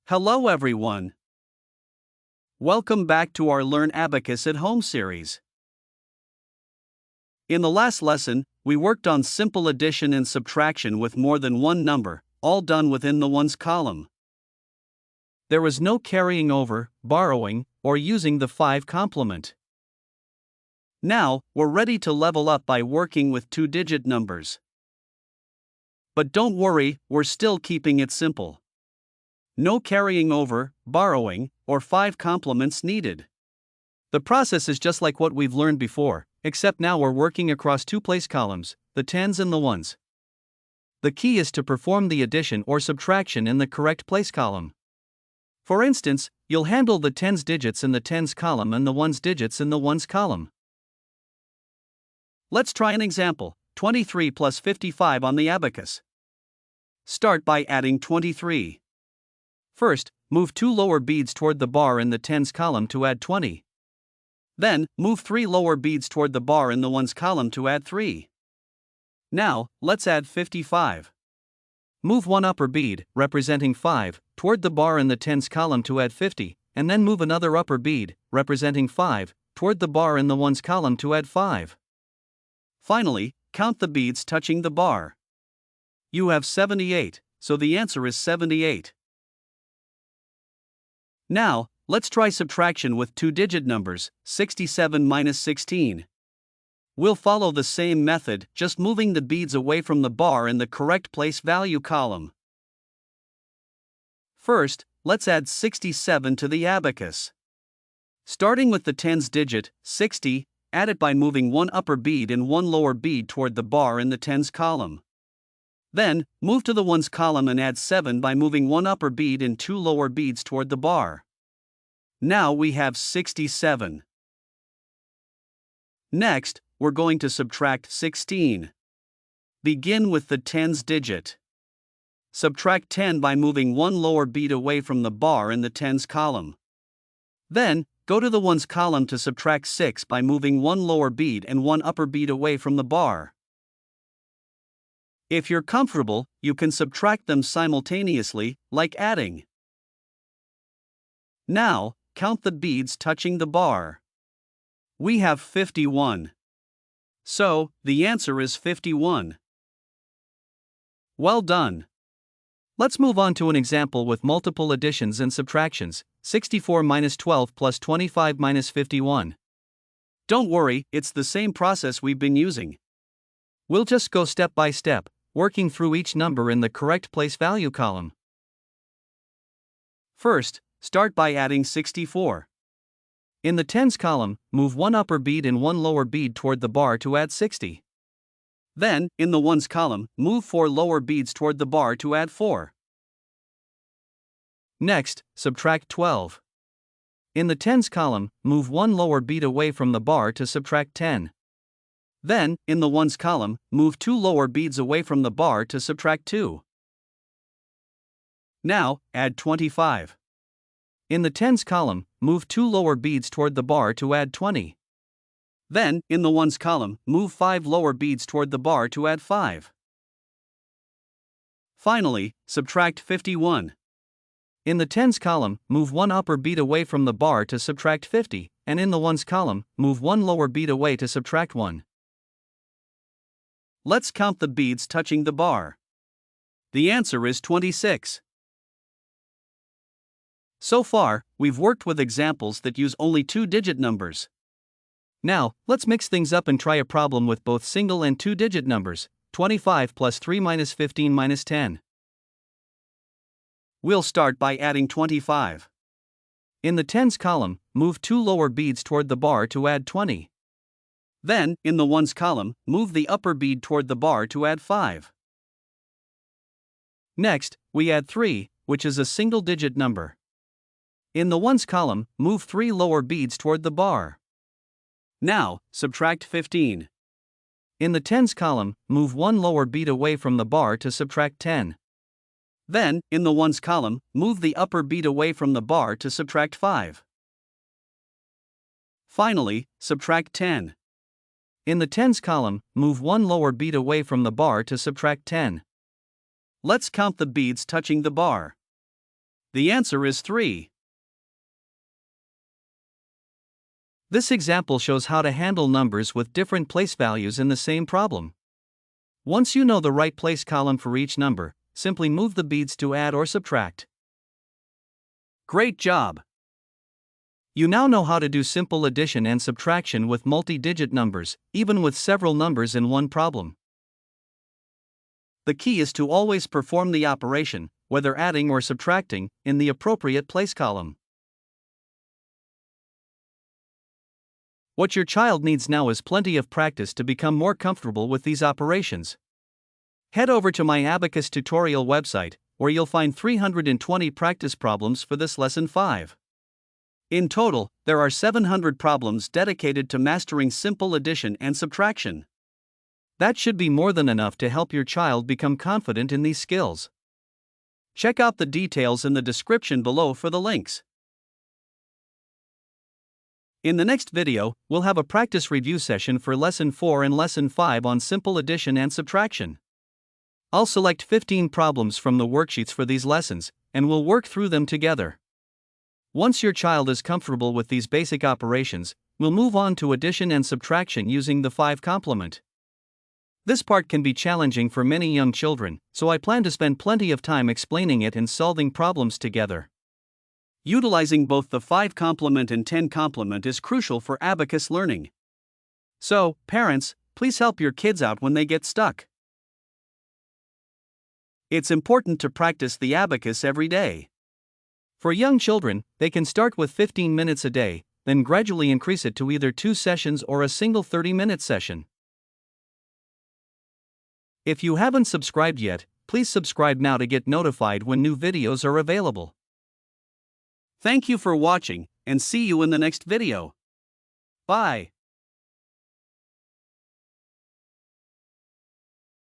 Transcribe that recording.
Hello everyone. Welcome back to our Learn Abacus at Home series. In the last lesson, we worked on simple addition and subtraction with more than one number, all done within the ones column. There was no carrying over, borrowing, or using the 5 complement. Now, we're ready to level up by working with 2-digit numbers. But don't worry, we're still keeping it simple. No carrying over, borrowing, or 5 complements needed. The process is just like what we've learned before, except now we're working across 2 place columns, the tens and the ones. The key is to perform the addition or subtraction in the correct place column. For instance, you'll handle the tens digits in the tens column and the ones digits in the ones column. Let's try an example, 23 plus 55 on the abacus. Start by adding 23. First, move 2 lower beads toward the bar in the tens column to add 20. Then, move 3 lower beads toward the bar in the ones column to add 3. Now, let's add 55. Move 1 upper bead, representing 5, toward the bar in the tens column to add 50, and then move another upper bead, representing 5, toward the bar in the ones column to add 5. Finally, count the beads touching the bar. You have 78, so the answer is 78. Now, let's try subtraction with 2-digit numbers, 67 minus 16. We'll follow the same method, just moving the beads away from the bar in the correct place value column. First, let's add 67 to the abacus. Starting with the tens digit, 60, add it by moving 1 upper bead and 1 lower bead toward the bar in the tens column. Then, move to the ones column and add 7 by moving 1 upper bead and 2 lower beads toward the bar. Now we have 67. Next, we're going to subtract 16. Begin with the tens digit. Subtract 10 by moving 1 lower bead away from the bar in the tens column. Then, go to the ones column to subtract 6 by moving 1 lower bead and 1 upper bead away from the bar. If you're comfortable, you can subtract them simultaneously, like adding. Now, count the beads touching the bar. We have 51. So, the answer is 51. Well done. Let's move on to an example with multiple additions and subtractions, 64 minus 12 plus 25 minus 51. Don't worry, it's the same process we've been using. We'll just go step by step, working through each number in the correct place value column. First, start by adding 64. In the tens column, move 1 upper bead and 1 lower bead toward the bar to add 60. Then, in the ones column, move 4 lower beads toward the bar to add 4. Next, subtract 12. In the tens column, move 1 lower bead away from the bar to subtract 10. Then, in the ones column, move 2 lower beads away from the bar to subtract 2. Now, add 25. In the tens column, move 2 lower beads toward the bar to add 20. Then, in the ones column, move 5 lower beads toward the bar to add 5. Finally, subtract 51. In the tens column, move 1 upper bead away from the bar to subtract 50, and in the ones column, move 1 lower bead away to subtract 1. Let's count the beads touching the bar. The answer is 26. So far, we've worked with examples that use only 2-digit numbers. Now, let's mix things up and try a problem with both single and 2-digit numbers, 25 plus 3 minus 15 minus 10. We'll start by adding 25. In the tens column, move 2 lower beads toward the bar to add 20. Then, in the ones column, move the upper bead toward the bar to add 5. Next, we add 3, which is a single-digit number. In the ones column, move 3 lower beads toward the bar. Now, subtract 15. In the tens column, move 1 lower bead away from the bar to subtract 10. Then, in the ones column, move the upper bead away from the bar to subtract 5. Finally, subtract 10. In the tens column, move 1 lower bead away from the bar to subtract 10. Let's count the beads touching the bar. The answer is 3. This example shows how to handle numbers with different place values in the same problem. Once you know the right place column for each number, simply move the beads to add or subtract. Great job! You now know how to do simple addition and subtraction with multi-digit numbers, even with several numbers in one problem. The key is to always perform the operation, whether adding or subtracting, in the appropriate place column. What your child needs now is plenty of practice to become more comfortable with these operations. Head over to my Abacus tutorial website, where you'll find 320 practice problems for this lesson 5. In total, there are 700 problems dedicated to mastering simple addition and subtraction. That should be more than enough to help your child become confident in these skills. Check out the details in the description below for the links. In the next video, we'll have a practice review session for Lesson 4 and Lesson 5 on simple addition and subtraction. I'll select 15 problems from the worksheets for these lessons, and we'll work through them together. Once your child is comfortable with these basic operations, we'll move on to addition and subtraction using the 5 complement. This part can be challenging for many young children, so I plan to spend plenty of time explaining it and solving problems together. Utilizing both the 5 complement and 10 complement is crucial for abacus learning. So, parents, please help your kids out when they get stuck. It's important to practice the abacus every day. For young children, they can start with 15 minutes a day, then gradually increase it to either 2 sessions or a single 30-minute session. If you haven't subscribed yet, please subscribe now to get notified when new videos are available. Thank you for watching, and see you in the next video. Bye.